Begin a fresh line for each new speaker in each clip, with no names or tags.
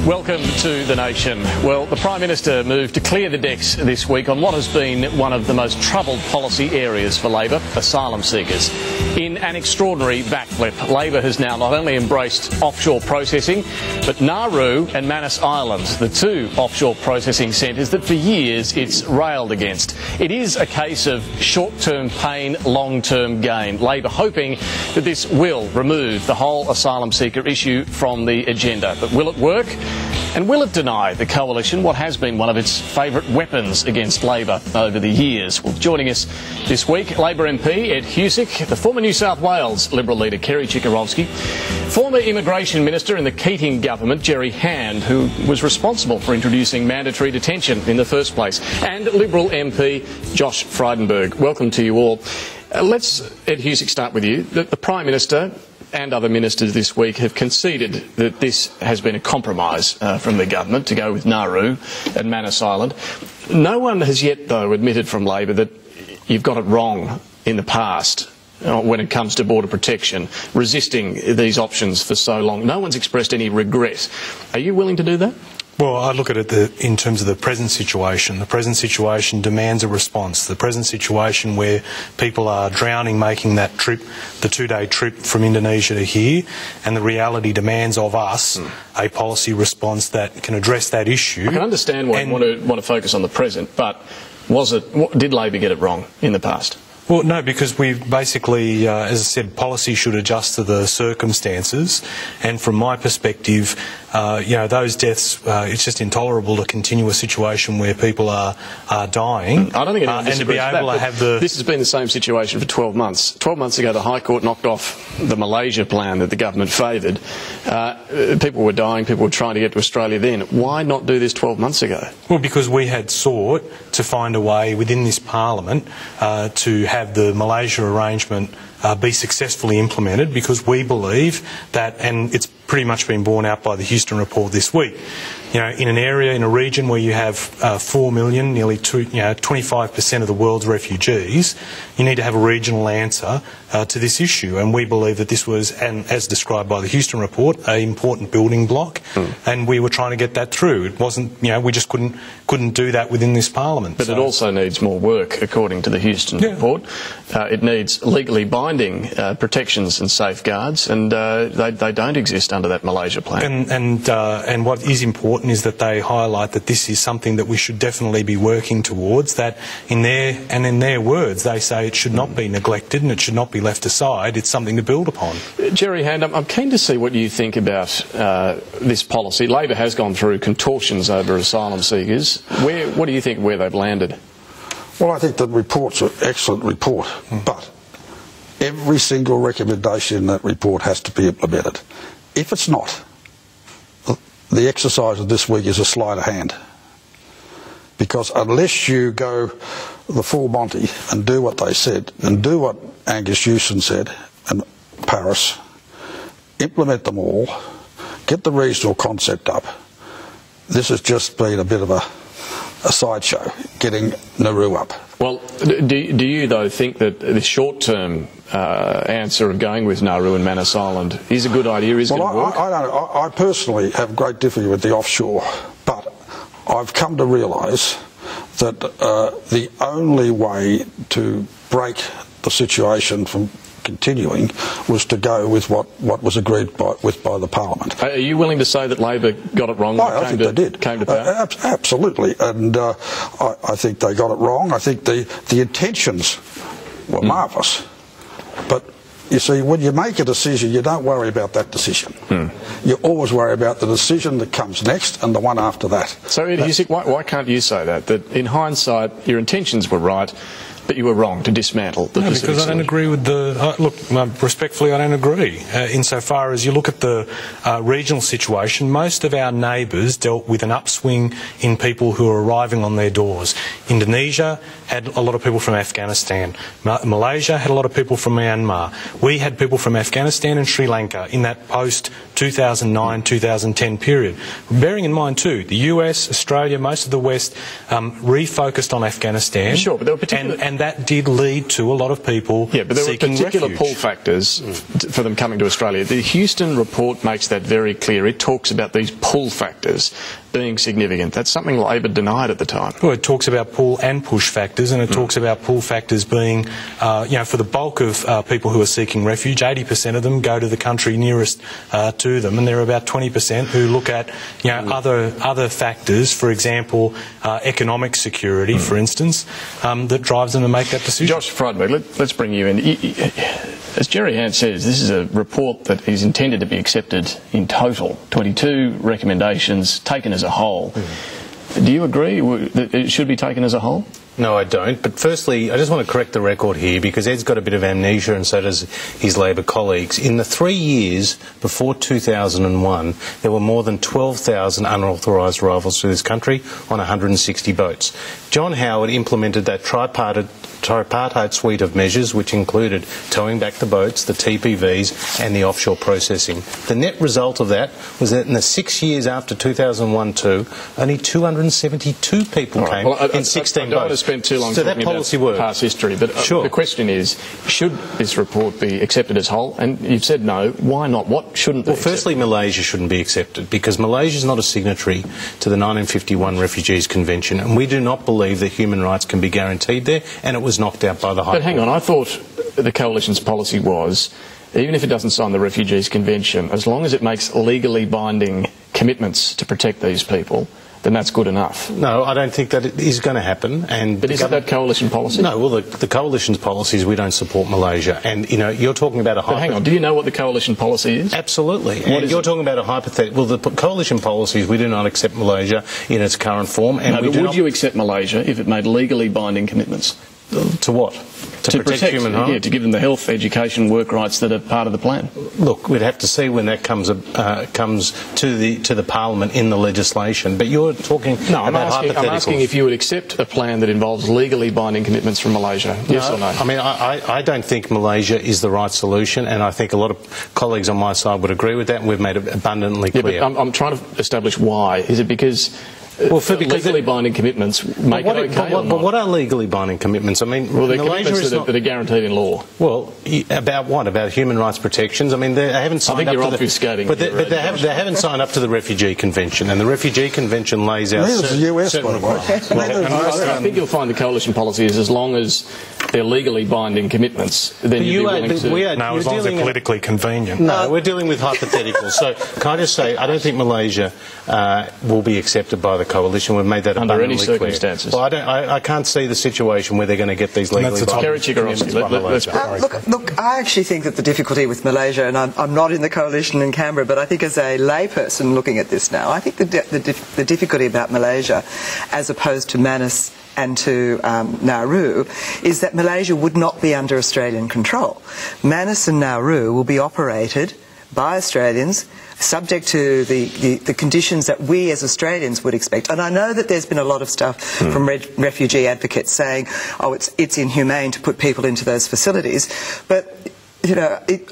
Welcome to The Nation. Well, the Prime Minister moved to clear the decks this week on what has been one of the most troubled policy areas for Labor, asylum seekers. In an extraordinary backflip, Labor has now not only embraced offshore processing, but Nauru and Manus Island, the two offshore processing centres that for years it's railed against. It is a case of short-term pain, long-term gain. Labor hoping that this will remove the whole asylum seeker issue from the agenda. But will it work? And will it deny the coalition what has been one of its favourite weapons against Labor over the years? Well, joining us this week, Labor MP Ed Husic, the former New South Wales Liberal leader Kerry Chikarovski, former Immigration Minister in the Keating government Jerry Hand, who was responsible for introducing mandatory detention in the first place, and Liberal MP Josh Frydenberg. Welcome to you all. Let's, Ed Husic, start with you. The Prime Minister and other ministers this week have conceded that this has been a compromise from the government to go with Nauru and Manus Island. No one has yet, though, admitted from Labor that you've got it wrong in the past when it comes to border protection, resisting these options for so long. No one's expressed any regret. Are you willing to do that?
Well, I look at it in terms of the present situation. The present situation demands a response. The present situation where people are drowning making that trip, the two-day trip from Indonesia to here, and the reality demands of us a policy response that can address that issue.
I can understand why you want to focus on the present, but did Labor get it wrong in the past?
Well, no, because we've basically, as I said, policy should adjust to the circumstances. And from my perspective, those deaths, it's just intolerable to continue a situation where people are dying.
I don't think anyone disagrees with that,
have the...
This has been the same situation for 12 months. 12 months ago, the High Court knocked off the Malaysia plan that the government favoured. People were dying, people were trying to get to Australia then. Why not do this 12 months ago?
Well, because we had sought to find a way within this Parliament to have the Malaysia arrangement be successfully implemented, because we believe that, and it's pretty much been borne out by the Houston report this week, in an area, in a region where you have 4 million, nearly 25% of the world's refugees, you need to have a regional answer to this issue. And we believe that this was, and as described by the Houston report, an important building block, and we were trying to get that through. It wasn't, we just couldn't do that within this Parliament.
But it also needs more work, according to the Houston report. It needs legally binding protections and safeguards, and they don't exist under that Malaysia plan.
And what is important is that they highlight that this is something that we should definitely be working towards, that in their words they say it should not be neglected and it should not be left aside. It's something to build upon.
Jerry Hand, I'm keen to see what you think about this policy. Labor has gone through contortions over asylum seekers. What do you think where they've landed?
Well, I think the report's an excellent report, but every single recommendation in that report has to be implemented. If it's not, the exercise of this week is a sleight of hand. Because unless you go the full Monty and do what they said, and do what Angus Houston said, and Paris, implement them all, get the regional concept up, this has just been a bit of a sideshow, getting Nauru up.
Well, do you, though, think that the short-term answer of going with Nauru and Manus Island is a good idea, is going to work?
I personally have great difficulty with the offshore, but I've come to realise that the only way to break the situation from continuing was to go with what was agreed by the Parliament. Are
you willing to say that Labor got it wrong?
I think they did.
Came to power?
Absolutely, and I think they got it wrong. I think the intentions were marvellous, but you see, when you make a decision, you don't worry about that decision. You always worry about the decision that comes next and the one after that.
So, Ed Husic, why can't you say that in hindsight your intentions were right, but you were wrong to dismantle the Pacific
because I don't agree with respectfully, I don't agree. Insofar as you look at the regional situation, most of our neighbours dealt with an upswing in people who are arriving on their doors. Indonesia had a lot of people from Afghanistan. Malaysia had a lot of people from Myanmar. We had people from Afghanistan and Sri Lanka in that post-2009-2010 period. Bearing in mind too, the US, Australia, most of the West refocused on Afghanistan.
Sure, but there were particular...
and and that did lead to a lot of people
but there were
seeking
particular
refuge.
pull factors for them coming to Australia. The Houston report makes that very clear. It talks about these pull factors being significant. That's something Labor denied at the time.
Well, it talks about pull and push factors, and it talks about pull factors being, for the bulk of people who are seeking refuge, 80% of them go to the country nearest to them, and there are about 20% who look at, other factors, for example, economic security, for instance, that drives them to make that decision.
Josh Friedberg, let's bring you in. As Jerry Hand says, this is a report that is intended to be accepted in total. 22 recommendations taken as a whole. Do you agree that it should be taken as a whole?
No, I don't. But firstly, I just want to correct the record here, because Ed's got a bit of amnesia and so does his Labor colleagues. In the 3 years before 2001, there were more than 12,000 unauthorised arrivals to this country on 160 boats. John Howard implemented that tripartite suite of measures, which included towing back the boats, the TPVs and the offshore processing. The net result of that was that in the 6 years after 2001-2, only 272 people came in 16 boats.
Spend too long
so
talking
that policy
about
worked.
Past history, but the question is, should this report be accepted as whole? And you've said no. Why not? What shouldn't be accepted?
Firstly, Malaysia shouldn't be accepted, because Malaysia is not a signatory to the 1951 Refugees Convention, and we do not believe that human rights can be guaranteed there, and it was knocked out by the High Court.
But hang on, I thought the Coalition's policy was, even if it doesn't sign the Refugees Convention, as long as it makes legally binding commitments to protect these people, then that's good enough.
No, I don't think that it is going to happen.
But isn't that Coalition policy?
No, well, the Coalition's policy is we don't support Malaysia. And, you're talking about a
But hang on, do you know what the Coalition policy is?
Absolutely. And you're talking about a hypothetical. Well, the Coalition policy is we do not accept Malaysia in its current form. And
no, but would you accept Malaysia if it made legally binding commitments?
To what? To protect human rights?
Yeah, to give them the health, education, work rights that are part of the plan.
Look, we'd have to see when that comes to the Parliament in the legislation. But you're talking
I'm asking if you would accept a plan that involves legally binding commitments from Malaysia. Yes or no?
I mean, I don't think Malaysia is the right solution, and I think a lot of colleagues on my side would agree with that, and we've made it abundantly clear.
Yeah, but I'm trying to establish why. Is it because legally binding commitments make it okay?
But what are legally binding commitments? I mean,
they're commitments that are guaranteed in law.
Well, about what? About human rights protections? I mean, they haven't signed up to
obfuscating.
But they haven't signed up to the Refugee Convention, and the Refugee Convention lays out.
Neither does the US, by the way.
I think you'll find the Coalition policy is as long as they're legally binding commitments, then you'd be willing to.
No, as long as they're politically convenient.
No, we're dealing with hypotheticals. So can I just say, I don't think Malaysia will be accepted by the Coalition. We've made that
under any
clear.
circumstances.
Well, I can't see the situation where they're going to get these legally binding commitments by Malaysia.
Look, I actually think that the difficulty with Malaysia, and I'm not in the Coalition in Canberra, but I think as a layperson looking at this now, I think the difficulty about Malaysia, as opposed to Manus and to Nauru, is that Malaysia would not be under Australian control. Manus and Nauru will be operated by Australians, subject to the conditions that we as Australians would expect. And I know that there's been a lot of stuff from refugee advocates saying, oh, it's inhumane to put people into those facilities, but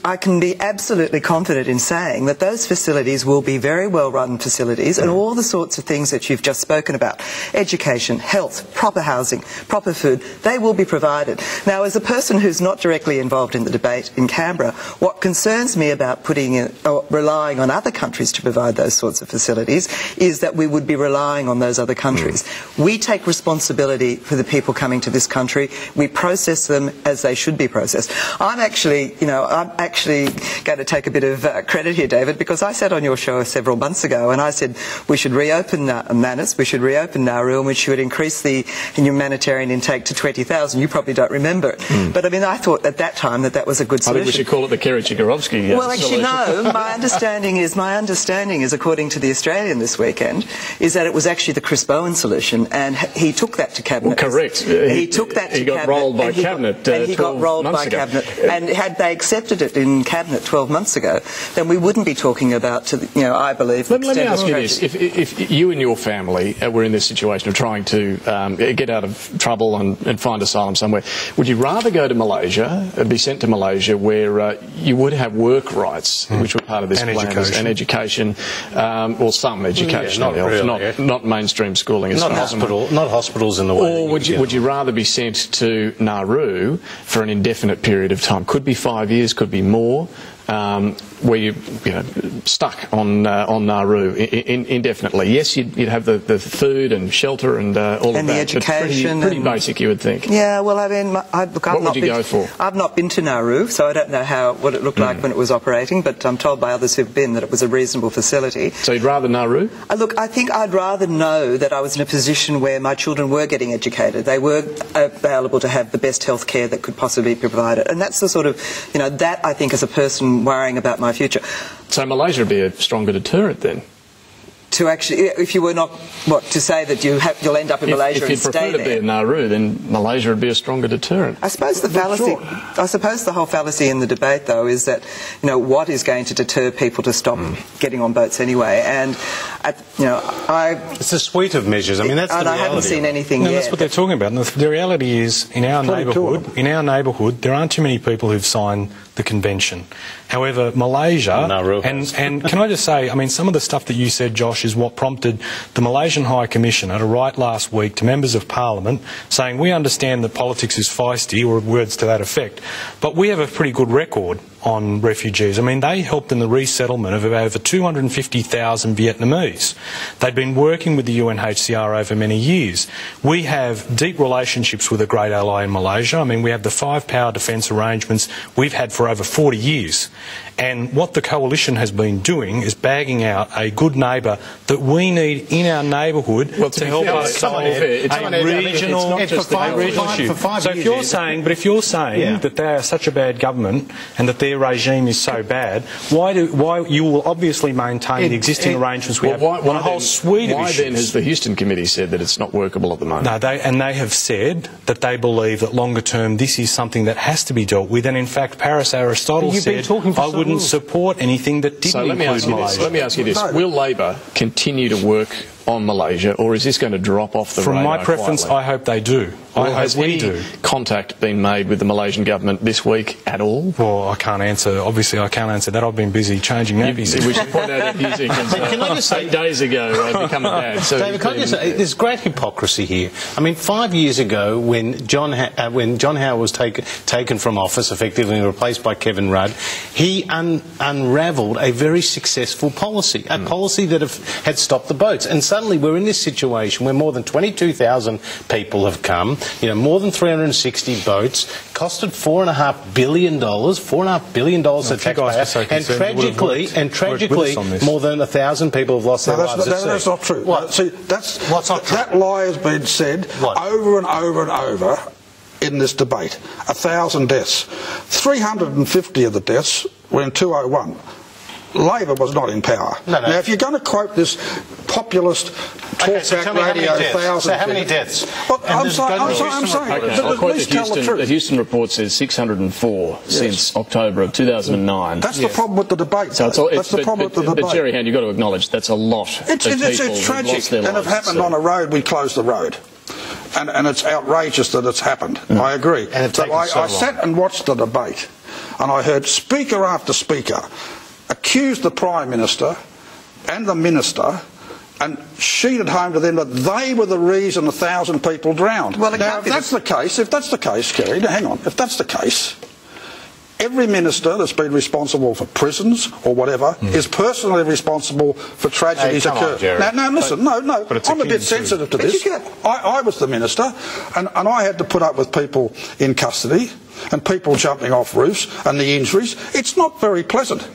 I can be absolutely confident in saying that those facilities will be very well-run facilities, and all the sorts of things that you've just spoken about, education, health, proper housing, proper food, they will be provided. Now, as a person who's not directly involved in the debate in Canberra, what concerns me about relying on other countries to provide those sorts of facilities is that we would be relying on those other countries. We take responsibility for the people coming to this country. We process them as they should be processed. I'm actually going to take a bit of credit here, David, because I sat on your show several months ago and I said we should reopen Manus, we should reopen Nauru, and we should increase the humanitarian intake to 20,000. You probably don't remember it. But I mean, I thought at that time that was a good solution.
I think we should call it the Kerry-Chikarovsky
Well, actually, no. My understanding is, according to the Australian this weekend, is that it was actually the Chris Bowen solution, and he took that to Cabinet.
Well, correct.
He took that to Cabinet.
He got rolled by Cabinet 12 months ago.
And had they they accepted it in Cabinet 12 months ago, then we wouldn't be talking about, I believe...
Let me ask you this. If you and your family were in this situation of trying to get out of trouble and find asylum somewhere, would you rather go to Malaysia, be sent to Malaysia, where you would have work rights, which were part of this plan, and education, or some education, not mainstream schooling, as
not hospitals in the way.
Or would you rather be sent to Nauru for an indefinite period of time? Could be 5 years, could be more. Where you're stuck on Nauru indefinitely. Yes, you'd have the food and shelter and all
and
of that.
The education.
Pretty basic, you would think.
Yeah, well, I mean,
what would you go for?
I've not been to Nauru, so I don't know what it looked like when it was operating, but I'm told by others who've been that it was a reasonable facility.
So you'd rather Nauru?
Look, I think I'd rather know that I was in a position where my children were getting educated. They were available to have the best health care that could possibly be provided. And that's the sort of, that I think as a person worrying about my future.
So Malaysia would be a stronger deterrent then?
To actually, if you were not, to say that you'll end up in Malaysia and stay there.
If you prefer to be in Nauru, then Malaysia would be a stronger deterrent.
I suppose the fallacy, I suppose the whole fallacy in the debate, though, is that, what is going to deter people to stop getting on boats anyway? And,
it's a suite of measures. I mean, that's the reality.
And I haven't seen anything yet.
That's what they're talking about. And the reality is, in our neighbourhood, there aren't too many people who've signed the convention. However, Malaysia, and can I just say, I mean, some of the stuff that you said, Josh, is what prompted the Malaysian High Commission at a write last week to members of Parliament saying, we understand that politics is feisty, or words to that effect, but we have a pretty good record on refugees. I mean, they helped in the resettlement of over 250,000 Vietnamese. They'd been working with the UNHCR over many years. We have deep relationships with a great ally in Malaysia. I mean, we have the 5 power defence arrangements we've had for over 40 years. And what the coalition has been doing is bagging out a good neighbour that we need in our neighbourhood to help us solve a regional issue. So if you're saying that they are such a bad government and that their regime is so bad, why you will obviously maintain the existing arrangements we have on a whole suite of issues.
Why then has the Houston Committee said that it's not workable at the moment?
No, they have said that they believe that longer term this is something that has to be dealt with, and in fact Paris Aristotle said I wouldn't support anything that didn't include Malaysia.
Let me ask you this. Will Labor continue to work on Malaysia, or is this going to drop off the radar?
From my preference,
quietly?
I hope they do.
Has any contact been made with the Malaysian government this week at all?
Well, I can't answer. Obviously, I can't answer that. I've been busy changing nappies.
We should point out that Husic
can I just say,
8 days ago become a dad. So
David, can I just say, there's great hypocrisy here. I mean, 5 years ago, when John Howard was taken from office, effectively replaced by Kevin Rudd, he unravelled a very successful policy, a policy that had stopped the boats. And suddenly we're in this situation where more than 22,000 people have come, more than 360 boats, costed $4.5 billion to taxpayers, and tragically, more than 1,000 people have lost their lives at sea.
That's not true.
What?
See,
What's not true?
That lie has been said over and over and over in this debate. 1,000 deaths. 350 of the deaths were in 2001. Labor was not in power.
No.
Now, if you're going to quote this populist talkback radio, 1,000...
So how many deaths?
Well, I'm saying...
I'll quote the Houston report says 604 since October of 2009.
That's the problem with the debate.
That's the problem with the debate. But Jerry Hand, you've got to acknowledge that's a lot of people
it's tragic, and it happened on a road. We closed the road. And it's outrageous that it's happened. I agree. And I sat and watched the debate, and I heard speaker after speaker accused the Prime Minister and the Minister and sheeted home to them that they were the reason 1,000 people drowned. Well, now, if that's the case, Kerry, now hang on, if that's the case, every minister that's been responsible for prisons or whatever is personally responsible for tragedies occurring. Now, listen, I'm a bit sensitive to this. I was the minister, and I had to put up with people in custody and people jumping off roofs and the injuries. It's not very pleasant.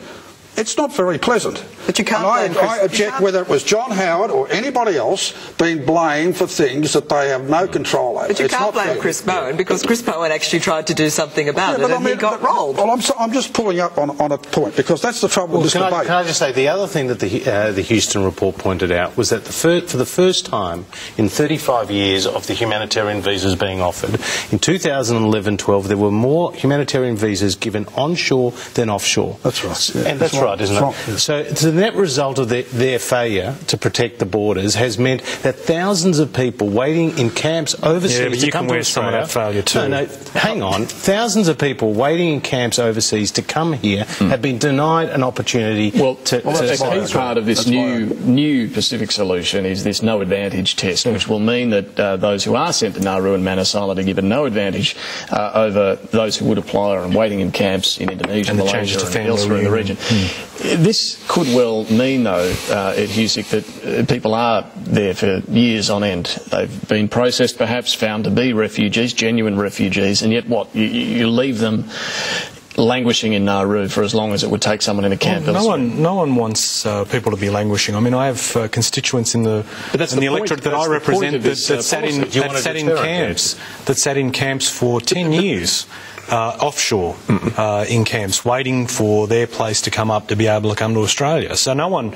It's not very pleasant.
But you can't
and
blame
I object whether it was John Howard or anybody else being blamed for things that they have no control over.
But you
It's
can't
not
blame
fair.
Chris Bowen, because Chris Bowen actually tried to do something about it,
but
and he got rolled.
Well, I'm just pulling up on a point, because that's the trouble with this debate.
Can I just say, the other thing that the Houston report pointed out was that for the first time in 35 years of the humanitarian visas being offered, in 2011-12 there were more humanitarian visas given onshore than offshore.
That's right. Yeah,
and that's right, isn't it?
Wrong, yeah.
So the net result of their failure to protect the borders has meant that thousands of people waiting in camps overseas to come to Australia.
Some of that failure too.
No, hang on. Thousands of people waiting in camps overseas to come here have been denied an opportunity to
a key part of this new Pacific solution is this no advantage test, which will mean that those who are sent to Nauru and Manus Island are given no advantage over those who would apply and waiting in camps in Indonesia, Malaysia and elsewhere in the region. This could well mean, though, at Husic, that people are there for years on end. They've been processed, perhaps, found to be refugees, genuine refugees, and yet what? You leave them languishing in Nauru for as long as it would take someone in a camp.
Well, no one wants people to be languishing. I mean, I have constituents in the electorate that I represent that sat in camps for 10 years. Offshore in camps, waiting for their place to come up to be able to come to Australia. So no one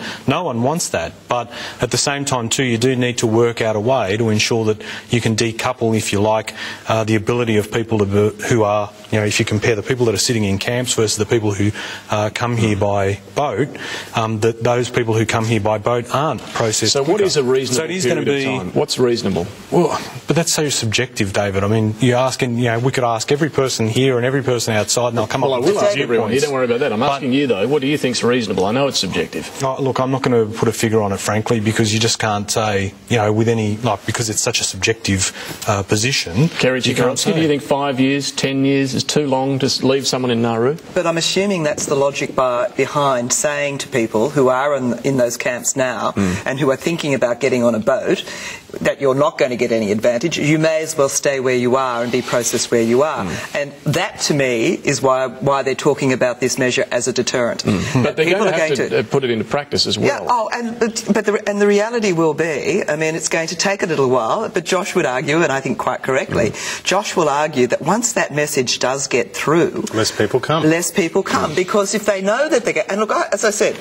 wants that. But at the same time too, you do need to work out a way to ensure that you can decouple, if you like, the ability of people who are, if you compare the people that are sitting in camps versus the people who come here by boat, that those people who come here by boat aren't processed.
So what is a reasonable period of time? What's reasonable?
Well, but that's so subjective, David. I mean, you're asking, we could ask every person here and every person outside, and they'll come up with
I will ask everyone here, don't worry about that. I'm asking you, though, what do you think's reasonable? I know it's subjective.
Look, I'm not going to put a figure on it, frankly, because you just can't say, with any, because it's such a subjective position.
Kerry Chikarovsky, do you think 5 years, 10 years is too long to leave someone in Nauru?
But I'm assuming that's the logic behind saying to people who are in those camps now and who are thinking about getting on a boat that you're not going to get any advantage. You may as well stay where you are and be processed where you are. And that, to me, is why they're talking about this measure as a deterrent.
But they're going to have to put it into practice as well.
Yeah, and the reality will be, I mean, it's going to take a little while, but Josh would argue, and I think quite correctly, Josh will argue that once that message does get through,
less people come.
Less people come, because if they know that they're going... And look, as I said,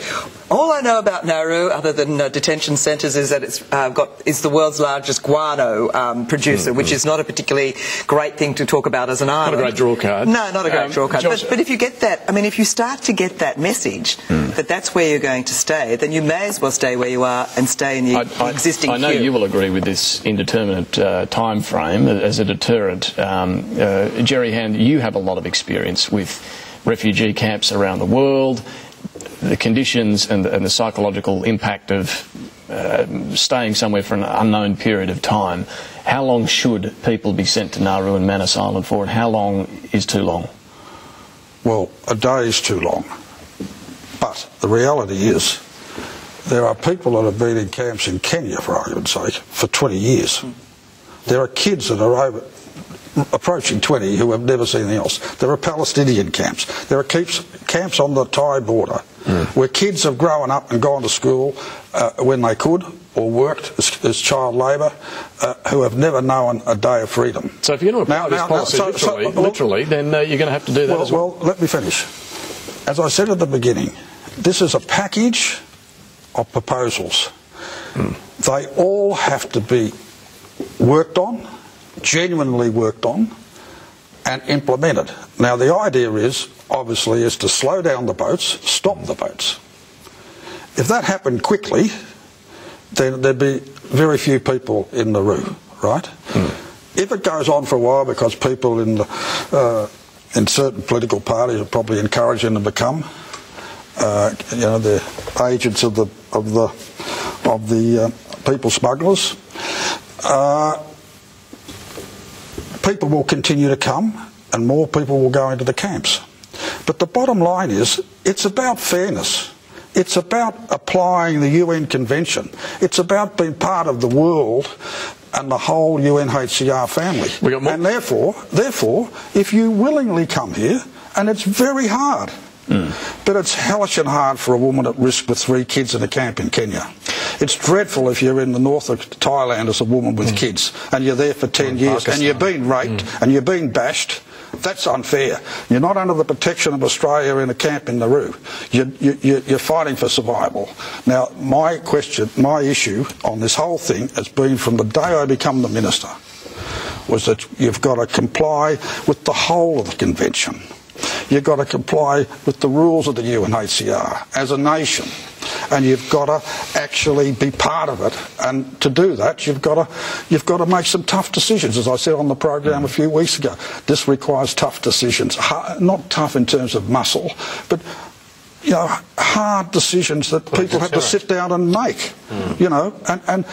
all I know about Nauru, other than detention centres, is that it's the world's largest guano producer, which is not a particularly great thing to talk about as an island.
Not a great draw card.
No, not a great draw card. But if you get that, I mean, if you start to get that message that that's where you're going to stay, then you may as well stay where you are and stay in the existing
I know
queue.
you will agree with this indeterminate time frame as a deterrent. Jerry Hand, you have a lot of experience with refugee camps around the world, the conditions and the psychological impact of staying somewhere for an unknown period of time. How long should people be sent to Nauru and Manus Island for, and how long is too long?
Well, a day is too long. But the reality is there are people that have been in camps in Kenya, for argument's sake, for 20 years. There are kids that are approaching 20 who have never seen anything else. There are Palestinian camps. There are camps on the Thai border where kids have grown up and gone to school when they could, or worked as child labour, who have never known a day of freedom.
So if you're going to apply this policy literally, then you're going to have to do that as well.
Well, let me finish. As I said at the beginning, this is a package of proposals. They all have to be worked on, genuinely worked on, and implemented. Now, the idea is, obviously, is to slow down the boats, stop the boats. If that happened quickly, then there'd be very few people in Nauru, right? If it goes on for a while, because people in certain political parties are probably encouraging them to come, the agents of the people smugglers, people will continue to come, and more people will go into the camps. But the bottom line is, it's about fairness. It's about applying the UN Convention. It's about being part of the world and the whole UNHCR family. And therefore, if you willingly come here, and it's very hard But it's hellish and hard for a woman at risk with 3 kids in a camp in Kenya. It's dreadful if you're in the north of Thailand as a woman with kids and you're there for 10 years and you're being raped and you're being bashed. That's unfair. You're not under the protection of Australia in a camp in Nauru. You're fighting for survival. Now, my issue on this whole thing has been from the day I become the minister was that you've got to comply with the whole of the convention. You've got to comply with the rules of the UNHCR as a nation. And you've got to actually be part of it. And to do that, you've got to make some tough decisions. As I said on the program a few weeks ago, this requires tough decisions. Not tough in terms of muscle, but hard decisions that people have to sit down and make. And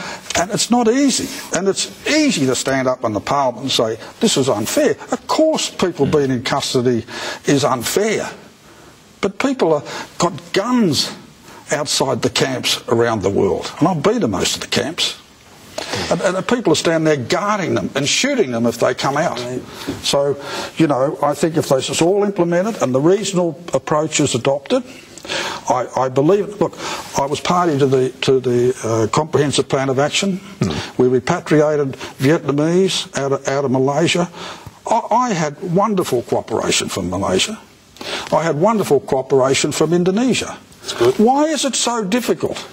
it's not easy. And it's easy to stand up in the Parliament and say this is unfair. Of course, people being in custody is unfair, but people have got guns outside the camps around the world, and I've been to most of the camps, and the people are standing there guarding them and shooting them if they come out. So, I think if this is all implemented and the regional approach is adopted, I believe. Look, I was party to the comprehensive plan of action. We repatriated Vietnamese out of Malaysia. I had wonderful cooperation from Malaysia. I had wonderful cooperation from Indonesia. That's good. Why is it so difficult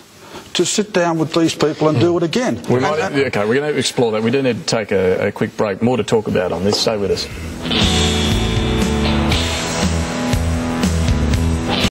to sit down with these people and do it again?
Okay, we're going to explore that. We do need to take a quick break. More to talk about on this. Stay with us.